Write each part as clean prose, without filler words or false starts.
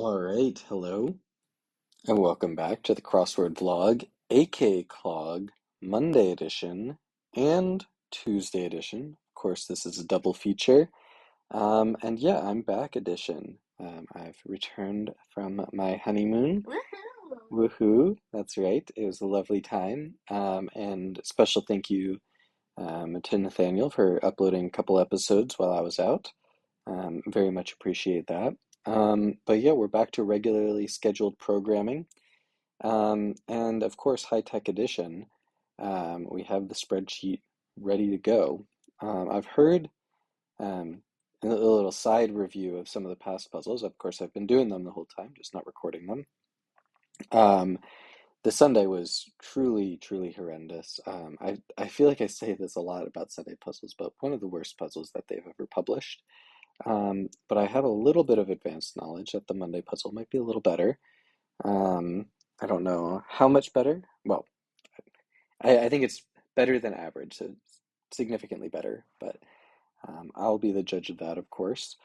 All right, hello, and welcome back to the Crossword vlog, aka Clog, Monday edition and Tuesday edition. Of course, this is a double feature. And yeah, I'm back edition. I've returned from my honeymoon. Woohoo! Woohoo, that's right. It was a lovely time. And special thank you to Nathaniel for uploading a couple episodes while I was out. Very much appreciate that. But yeah, we're back to regularly scheduled programming. And of course, high tech edition. We have the spreadsheet ready to go. I've heard um, a little side review of some of the past puzzles. Of course, I've been doing them the whole time, just not recording them. Um, the Sunday was truly, truly horrendous. I feel like I say this a lot about Sunday puzzles, but one of the worst puzzles that they've ever published. But I have a little bit of advanced knowledge that the Monday puzzle might be a little better. Um, I don't know how much better. Well, I think it's better than average, so it's significantly better, but I'll be the judge of that, of course.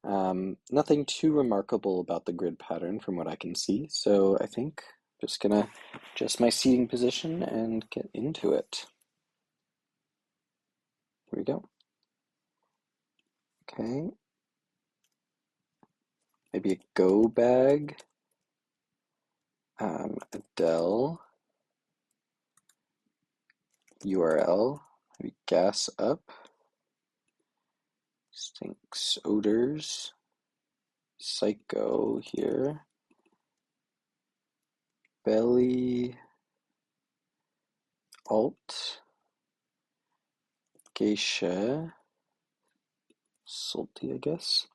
Nothing too remarkable about the grid pattern from what I can see, so I think I'm just gonna adjust my seating position and get into it. Here we go. Okay, maybe a go bag. Adele. URL, maybe gas up, stinks odors, psycho here, belly, alt, geisha, salty I guess,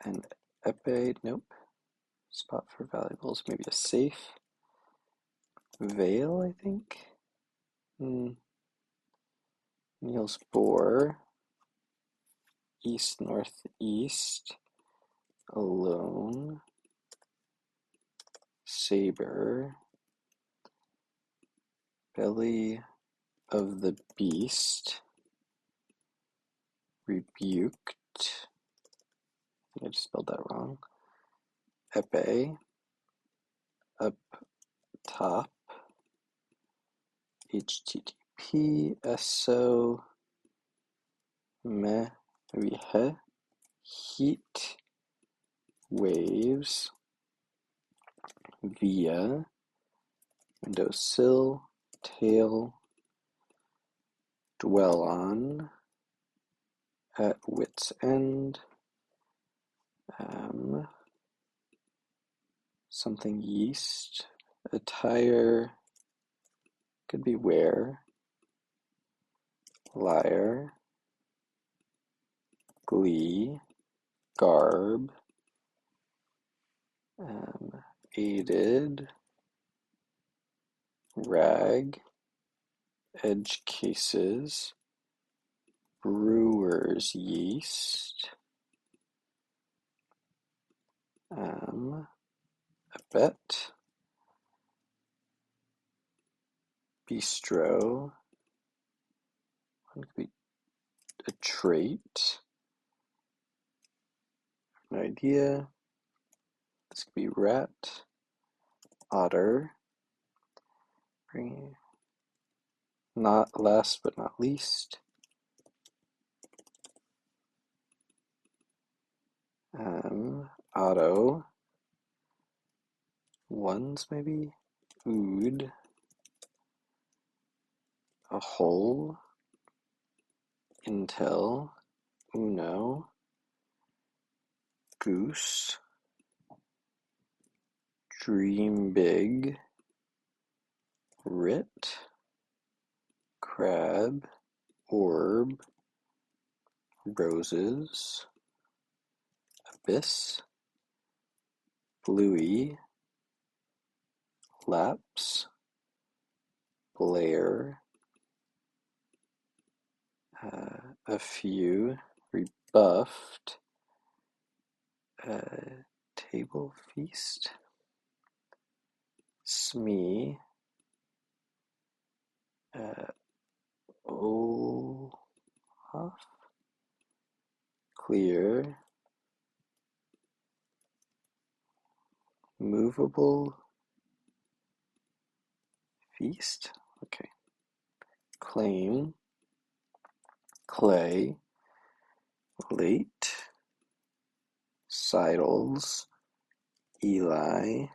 and epe, nope, spot for valuables, maybe a safe, veil I think, Niels Bohr, east northeast, alone, saber, belly of the beast, rebuked. I think I just spelled that wrong. Epe, up top, HTTP, SO, meh, maybe he, heat, waves, via, windowsill, tail, dwell on, at wit's end, something yeast, attire, could be wear, liar, glee, garb, aided, rag, edge cases, brewer's yeast, I bet, bistro, one could be a trait, no idea, this could be rat, otter, not last but not least, auto, ones maybe, ood, a hole, intel, uno, goose, dream big, writ, crab, orb, roses, abyss, bluey, lapse, Blair, a few, rebuffed, table feast, smee, Olaf, clear, movable feast. Okay. Claim, clay, late, sidles, Eli,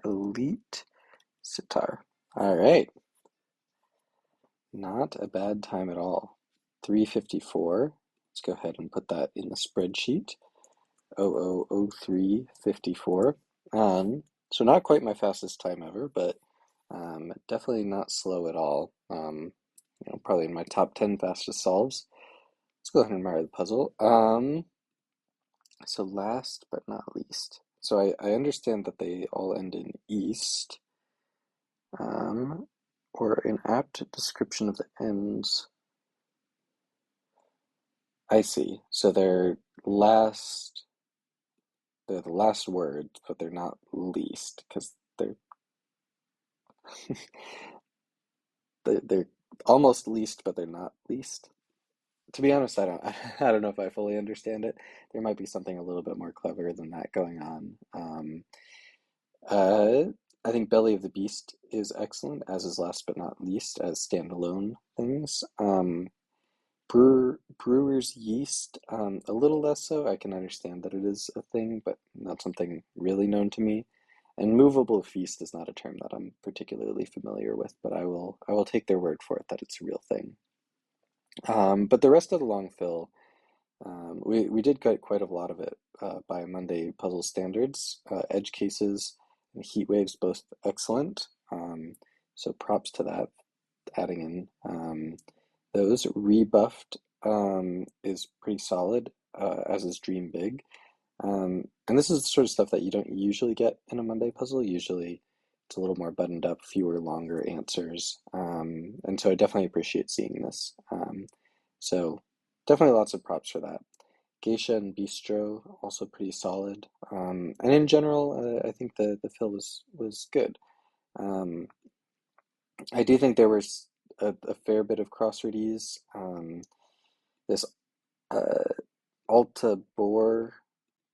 elite, sitar. All right. Not a bad time at all. 354. Let's go ahead and put that in the spreadsheet. 000354. So not quite my fastest time ever, but definitely not slow at all. Probably in my top 10 fastest solves. Let's go ahead and admire the puzzle. So last but not least. So I understand that they all end in east, um, or an apt description of the ends. I see. So they're the last word, but they're not least because they're almost least, but they're not least. To be honest, I don't I don't know if I fully understand it. There might be something a little bit more clever than that going on. Uh, I think Belly of the Beast is excellent, as is Last but not least, as standalone things. Brewer's Yeast, a little less so. I can understand that it is a thing, but not something really known to me. And Movable Feast is not a term that I'm particularly familiar with, but I will take their word for it that it's a real thing. But the rest of the long fill, we did get quite a lot of it by Monday puzzle standards. Edge cases and heat waves both excellent. So props to that, adding in those. Rebuffed is pretty solid, as is Dream Big. And this is the sort of stuff that you don't usually get in a Monday puzzle. Usually it's a little more buttoned up, fewer longer answers. And so I definitely appreciate seeing this. So definitely lots of props for that. Geisha and Bistro also pretty solid. And in general, I think the fill was good. Um, I do think there was a fair bit of crossword ease. This uh, Alta Boar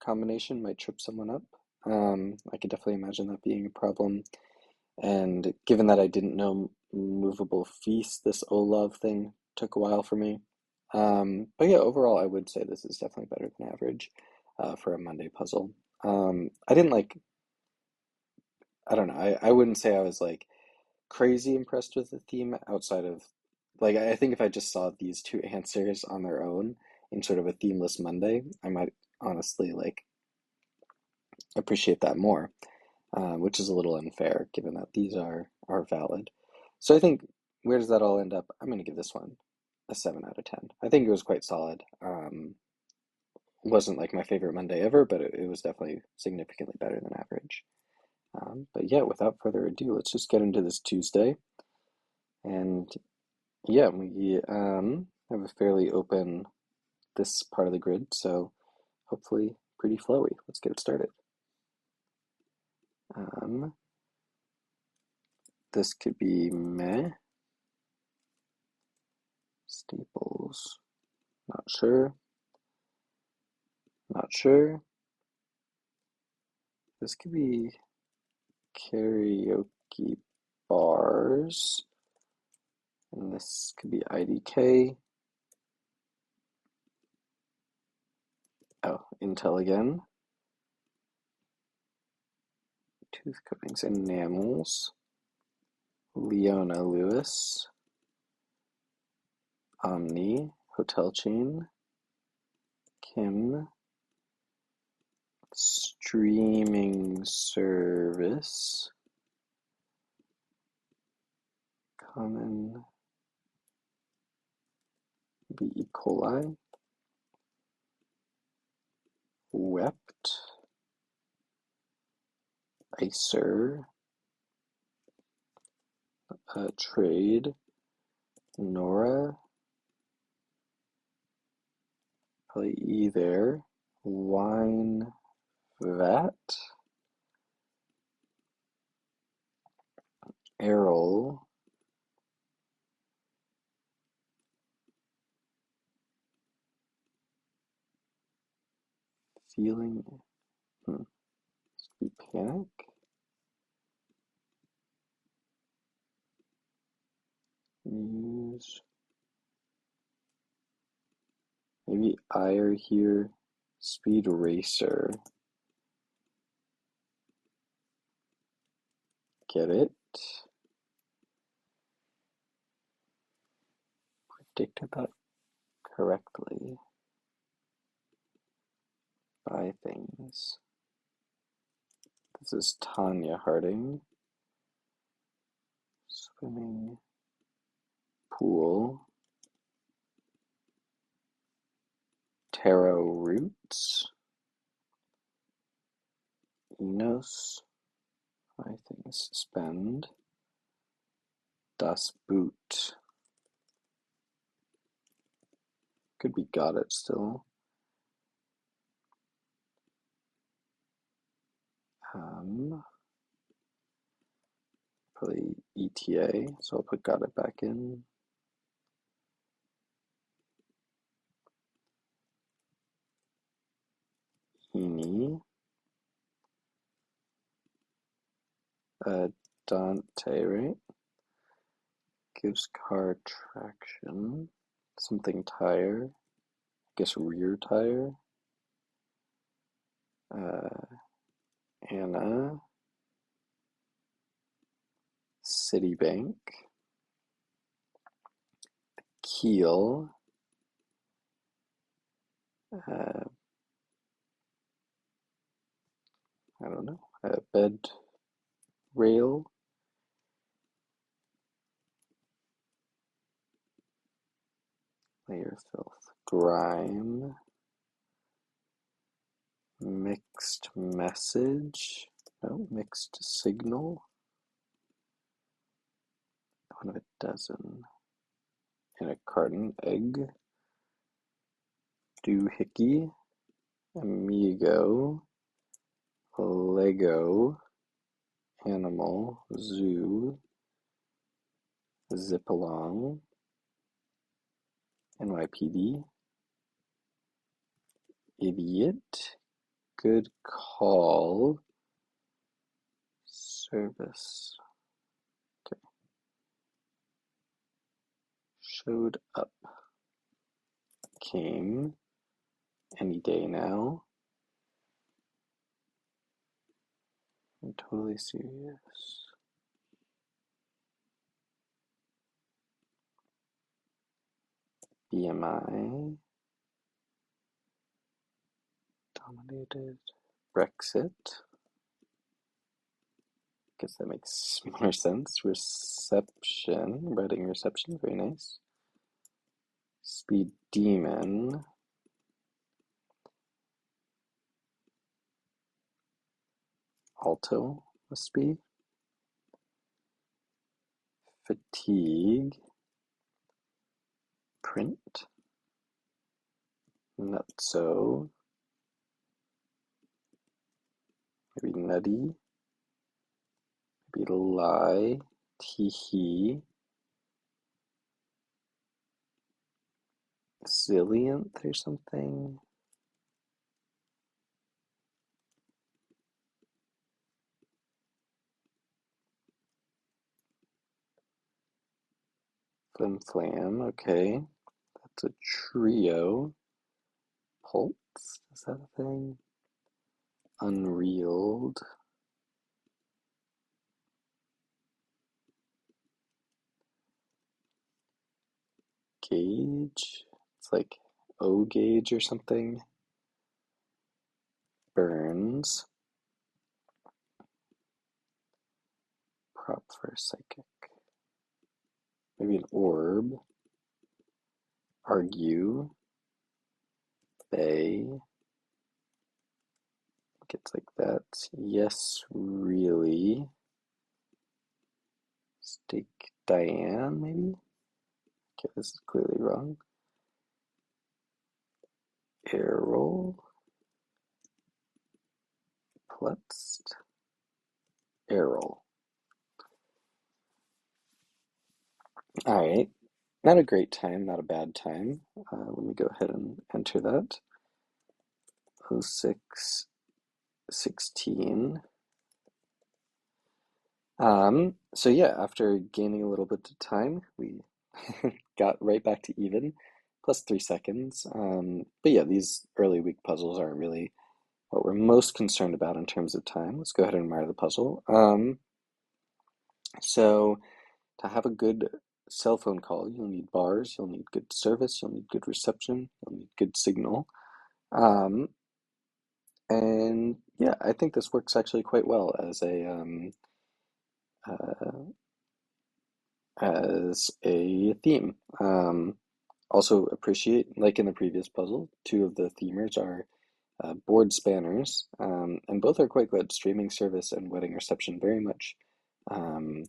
combination might trip someone up. I could definitely imagine that being a problem. And given that I didn't know Movable Feast, this Olav thing took a while for me. But yeah, overall, I would say this is definitely better than average for a Monday puzzle. I didn't I don't know, I wouldn't say I was like crazy impressed with the theme outside of, like, I think if I just saw these two answers on their own in sort of a themeless Monday, I might honestly like appreciate that more, which is a little unfair given that these are valid. So I think where does that all end up? I'm going to give this one a 7 out of 10. I think it was quite solid. Wasn't like my favorite Monday ever, but it was definitely significantly better than average. But yeah, without further ado, let's just get into this Tuesday. And yeah, we have a fairly open this part of the grid, so hopefully pretty flowy. Let's get it started. Um, this could be meh, staples, not sure, not sure. This could be karaoke bars, and this could be IDK. Oh, Intel again. Tooth coatings, enamels. Leona Lewis. Omni, hotel chain. Kim, streaming service. Common, B. E. coli. Wept, Icer, trade. Nora, probably either. Wine, vat. Errol, feeling, hmm, panic. Use. Maybe ire here. Speed racer. Get it? Predicted that correctly. Buy things. This is Tanya Harding. Swimming pool. Taro roots. Enos. Buy things. Spend. Das Boot. Could be got it still. Probably ETA, so I'll put got it back in. Heaney. Dante, right? Gives car traction. Something tire. I guess rear tire. Anna. Citibank. Keel. I don't know. Bed rail. Layer filth. Grime. Mixed message. No, mixed signal. One of a dozen. In a carton. Egg. Doohickey. Amigo. Lego. Animal. Zoo. Zip along. NYPD. Idiot. Good call. Service. Okay. Showed up. Came. Any day now. I'm totally serious. BMI. Dominated. Brexit. Guess that makes more sense. Reception. Writing reception. Very nice. Speed demon. Alto must be. Fatigue. Print. Nutso. Maybe nutty. Maybe lie. Teehee. Zillionth or something. Flim flam, okay. That's a trio. Pulse, is that a thing? Unreeled. Gauge. It's like O gauge or something. Burns. Prop for psychic. Maybe an orb. Argue. Bay. It's like that. Yes, really. Steak Diane, maybe? Okay, this is clearly wrong. Errol. Plutzt. Errol. Alright. Not a great time, not a bad time. Let me go ahead and enter that. 0616. So yeah, after gaining a little bit of time, we got right back to even, plus 3 seconds. But yeah, these early week puzzles aren't really what we're most concerned about in terms of time. Let's go ahead and admire the puzzle. So to have a good cell phone call, you'll need bars, you'll need good service, you'll need good reception, you'll need good signal. Um, and yeah, I think this works actually quite well uh, as a theme. Also appreciate, like in the previous puzzle, two of the themers are board spanners, and both are quite good. Streaming service and wedding reception, very much um,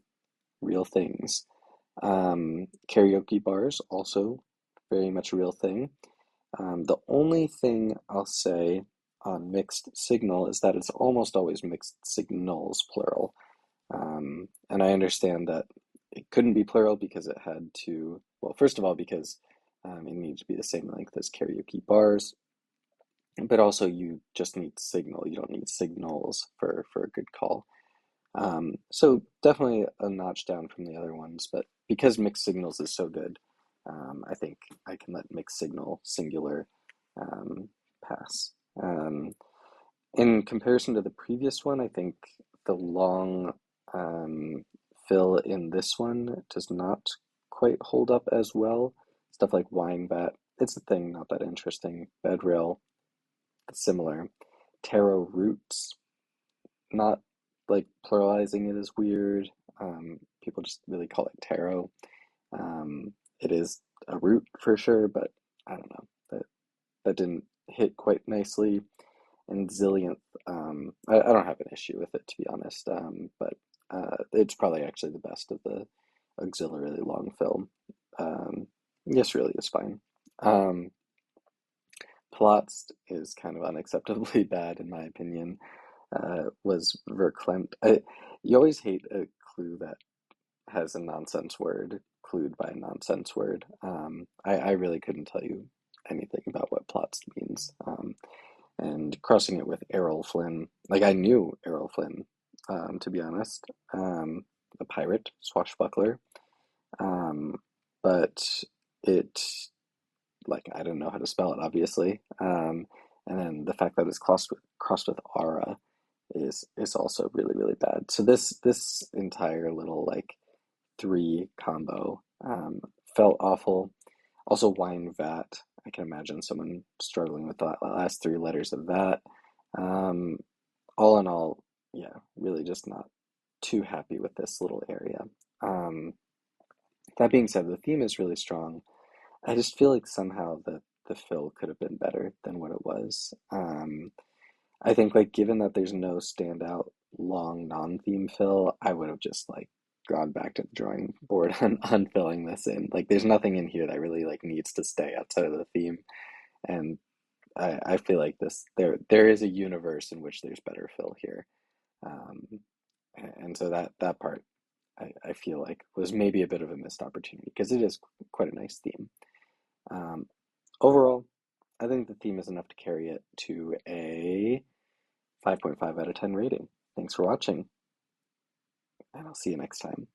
real things. Karaoke bars, also very much a real thing. The only thing I'll say on mixed signal is that it's almost always mixed signals, plural. And I understand that it couldn't be plural because it had to, well, first of all, because it needs to be the same length as karaoke bars, but also you just need signal. You don't need signals for a good call. So definitely a notch down from the other ones, but because mixed signals is so good, I think I can let mixed signal singular um, pass. In comparison to the previous one, I think the long um, fill in this one does not quite hold up as well. Stuff like wine vat, it's a thing, not that interesting. Bed rail, similar. Taro roots, not like pluralizing it is weird. People just really call it taro. It is a root for sure, but I don't know. That didn't hit quite nicely. And Zillionth, I don't have an issue with it to be honest, but it's probably actually the best of the auxiliary long film. Um, yes, really is fine. Um, Plotst is kind of unacceptably bad in my opinion. Was verklempt. You always hate a clue that has a nonsense word clued by a nonsense word. I really couldn't tell you anything about what Plotst means. And crossing it with Errol Flynn. Like I knew Errol Flynn, to be honest, a pirate, swashbuckler, um, but it like I don't know how to spell it, obviously. And then the fact that it's crossed with aura is also really really bad. So this entire little like three combo felt awful. Also, wine vat. I can imagine someone struggling with the last three letters of that. Um, all in all, yeah, really just not too happy with this little area. Um, that being said, the theme is really strong. I just feel like somehow the fill could have been better than what it was. I think like given that there's no standout long non-theme fill, I would have just like gone back to the drawing board on filling this in. Like there's nothing in here that really like needs to stay outside of the theme. And I feel like there is a universe in which there's better fill here. Um, and so that part I feel like was maybe a bit of a missed opportunity because it is quite a nice theme. Um, Overall, I think the theme is enough to carry it to a 5.5 out of 10 rating. Thanks for watching, and I'll see you next time.